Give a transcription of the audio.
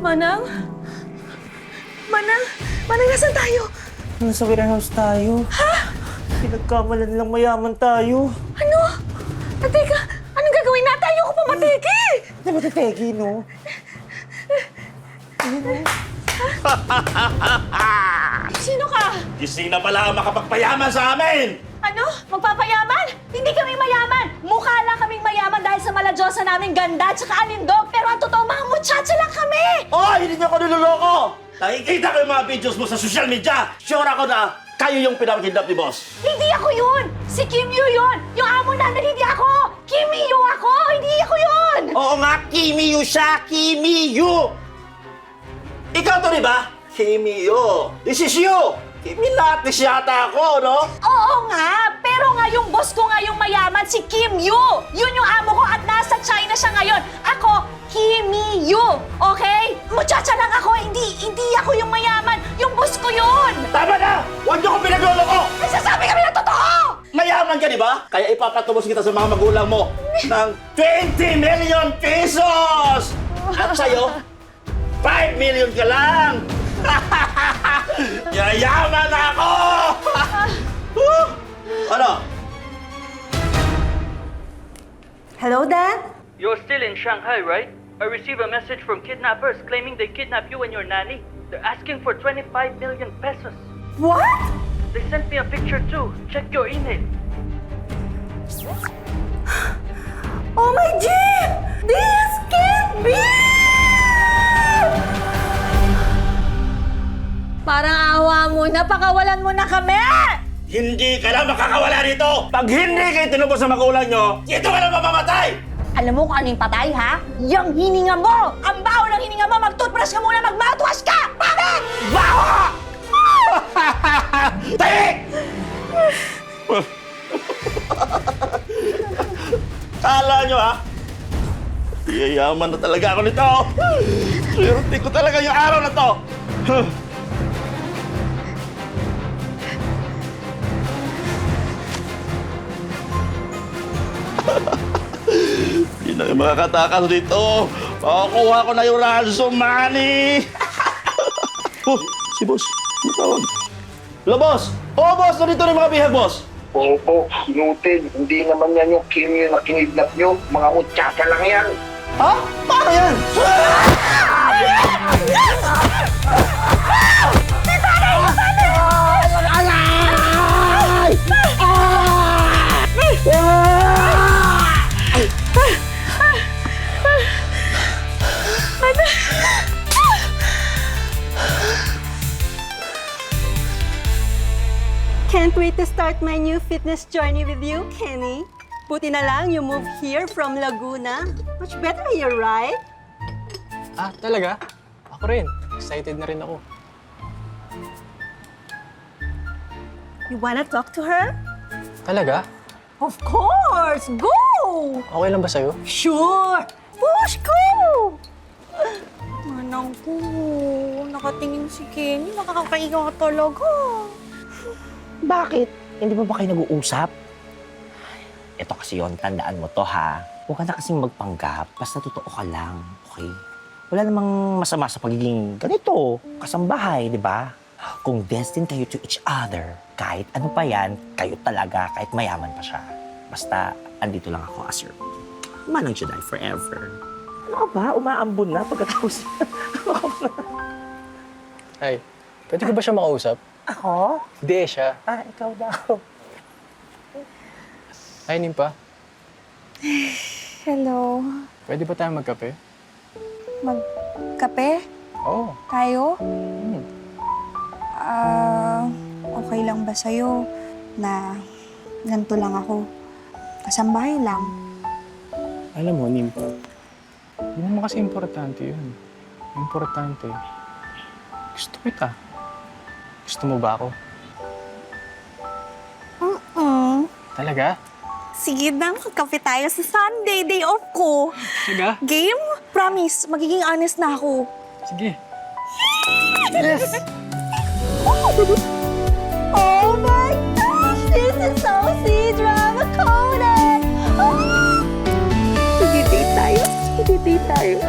Manang? Manang? Manang, nasan tayo? Nasa warehouse tayo. Ha? Pinagkamalan lang mayaman tayo. Ano? Teka, anong gagawin natin? Ayoko pa matiki! Hindi ba tategi, no? Sino ka? Gising na pala ang makapagpayaman sa amin! Ano? Magpapayaman? Hindi kami mayaman! Mukha lang kaming mayaman dahil sa maladyosa naming ganda at saka alindog. Pero ang totoo, mga muchacha lang kami! Oy, hindi niyo ako niloloko! Nakikita ko yung mga videos mo sa social media. Sure ako na kayo yung pinakikidnap ni boss. Hindi ako yun! Si Kim Yu yun! Yung amo namin, hindi ako! Kim Yu ako! Hindi ako yun! Oo nga, Kimi Yu siya! Kimi Yu! Ikaw to, di ba? Kimi Yu! This is you! Kimi Latis yata ako, no? Oo nga! Pero nga yung boss ko nga yung mayaman, si Kim Yu! Yun yung amo ko at nasa China siya ngayon. Ako, Kimi Yu! Okay? Muchacha lang ako, hindi ako yung mayaman. Yung boss ko yun! Tama na! Huwag niyo akong pinagloloko! Nagsasabi kami ng totoo! Mayaman ka, di ba? Kaya ipapatubos kita sa mga magulang mo ng 20 million pesos! At sa'yo, 5 million ka lang! Yayaman na ako! Ano? Hello, Dad? You're still in Shanghai, right? I received a message from kidnappers claiming they kidnapped you and your nanny. They're asking for 25 million pesos. What? They sent me a picture too. Check your email. Oh my G! This can't be! Parang awa mo na, pakawalan mo na kami! Hindi ka lang makakawala dito! Pag hindi kayo tinubos sa magulang nyo, dito ka lang mamamatay! Alam mo kung ano yung patay, ha? Yung hininga mo! Ang baho ng hininga mo! Mag-toothbrush ka muna! Mag-mouthwash ka! Bakit? Baho! Tayo! Kala nyo, ha? Yayaman na talaga ako nito! Swerte ko talaga yung araw na to! Hindi na yung mga katakas dito. Pakukuha ko na yung ransom money. Oh, si boss. Ano tawag? Hello, boss. Oo, boss. Nandito na yung mga bihag, boss. Opo, noted. Hindi naman yan yung Kim Yu na kinidnap nyo. Mga muchacha lang yan. Ha? Paano yan? Can't wait to start my new fitness journey with you, Kenny. Buti na lang you moved here from Laguna. Much better here, right? Ah, talaga? Ako rin. Excited na rin ako. You wanna talk to her? Talaga? Of course! Go! Okay lang ba sa'yo? Sure! Push, go! Manang ko, nakatingin si Kenny. Nakakaiga ka talaga. Bakit? Hindi ba kayo nag-uusap? Ito kasi yon, tandaan mo to, ha? Huwag ka na kasing magpanggap. Basta totoo ka lang, okay? Wala namang masama sa pagiging ganito, kasambahay, di ba? Kung destined kayo to each other, kahit ano pa yan, kayo talaga, kahit mayaman pa siya. Basta, andito lang ako as your manang Jedi forever. Ano ka ba? Umaambon na pagkatapos. Ay, pwede ko ba siya makausap? Ako? Hindi siya. Ah, ikaw daw. Ay, Nimpa. Hello. Pwede ba tayo magkape? Magkape? Oo. Tayo? Okay lang ba sa'yo na ganito lang ako? Kasambahay lang. Alam mo, Nimpa, hindi naman kasi importante yun. Importante, gusto kita. Gusto mo ba ako? Talaga? Sige na, magkape tayo sa Sunday, day off ko. Talaga? Game? Promise, magiging honest na ako. Sige. Yes! Oh my gosh! This is so C-drama coded! Oh! Sige, date tayo. Sige, date tayo.